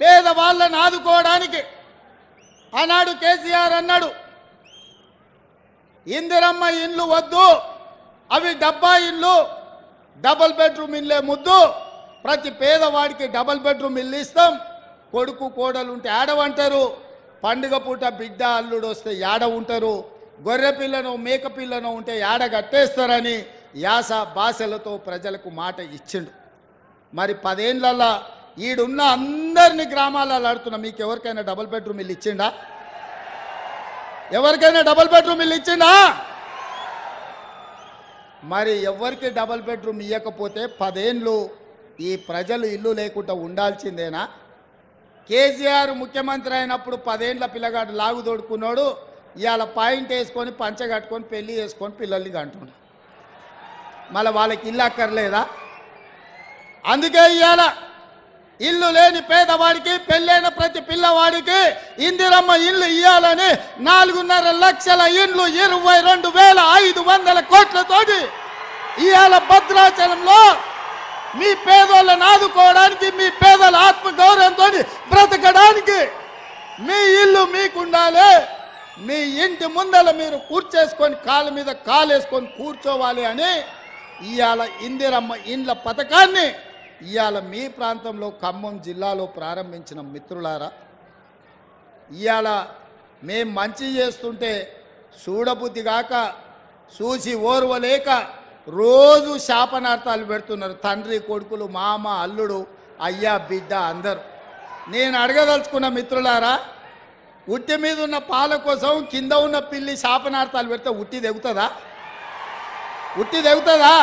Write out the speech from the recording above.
పేదవాళ్ళని ఆదుకోవడానికి ఆనాడు కేసీఆర్ అన్నాడు, ఇందిరమ్మ ఇండ్లు వద్దు, అవి డబ్బా ఇండ్లు, డబుల్ బెడ్రూమ్ ఇల్లే ముద్దు, ప్రతి పేదవాడికి డబుల్ బెడ్రూమ్ ఇల్లు ఇస్తాం, కొడుకు కోడలు ఉంటే ఆడవంటారు, పండుగ పూట బిడ్డ అల్లుడు వస్తే యాడ ఉంటారు, గొర్రె పిల్లను మేక పిల్లను ఉంటే యాడ కట్టేస్తారని యాస భాషలతో ప్రజలకు మాట ఇచ్చిండు. మరి 10 ఏళ్ళల్లో ఈడున్న అందరినీ గ్రామాలలో ఆడుతున్నా, మీకు ఎవరికైనా డబుల్ బెడ్రూమ్ ఇల్లు ఇచ్చిండా? ఎవరికైనా డబుల్ బెడ్రూమ్ ఇల్లు ఇచ్చిండా? మరి ఎవరికి డబుల్ బెడ్రూమ్ ఇవ్వకపోతే 10 ఏళ్ళు ఈ ప్రజలు ఇల్లు లేకుండా ఉండాల్సిందేనా? కేసీఆర్ ముఖ్యమంత్రి అయినప్పుడు 10 ఏళ్ళ పిల్లగాడు లాగు తోడుకున్నాడు, ఇవాళ పాయింట్ వేసుకొని పంచ కట్టుకొని పెళ్లి చేసుకొని పిల్లల్ని కంటున్నాడు. మళ్ళీ వాళ్ళకి ఇల్లు అక్కర్లేదా? అందుకే ఇవాళ ఇల్లు లేని పేదవాడికి, పెళ్ళైన ప్రతి పిల్లవాడికి ఇందిరమ్మ ఇల్లు ఇవ్వాలని 4.5 లక్షల ఇండ్లు 22,500 కోట్లతోటి ఇవాళ భద్రాచలంలో మీ పేదోళ్ళని ఆదుకోవడానికి, మీ పేదల ఆత్మగౌరవంతో బ్రతకడానికి మీ ఇల్లు మీకుండాలి. మీ ఇంటి ముందల మీరు కూర్చేసుకొని కాళ్ళ మీద కాలేసుకొని కూర్చోవాలి అని ఇవాళ ఇందిరమ్మ ఇండ్ల పథకాన్ని ఇవాళ మీ ప్రాంతంలో ఖమ్మం జిల్లాలో ప్రారంభించిన మిత్రులారా, ఇవాళ మేం మంచి చేస్తుంటే చూడబుద్ధి కాక, చూసి ఓర్వలేక రోజు శాపనార్థాలు పెడుతున్నారు తండ్రి కొడుకులు, మామ అల్లుడు, అయ్యా బిడ్డ అందరూ. నేను అడగదలుచుకున్న మిత్రులారా, ఉట్టి మీద ఉన్న పాల కోసం కింద ఉన్న పిల్లి శాపనార్థాలు పెడితే ఉట్టి తెగుతుందా? ఉట్టి తెగుతుందా?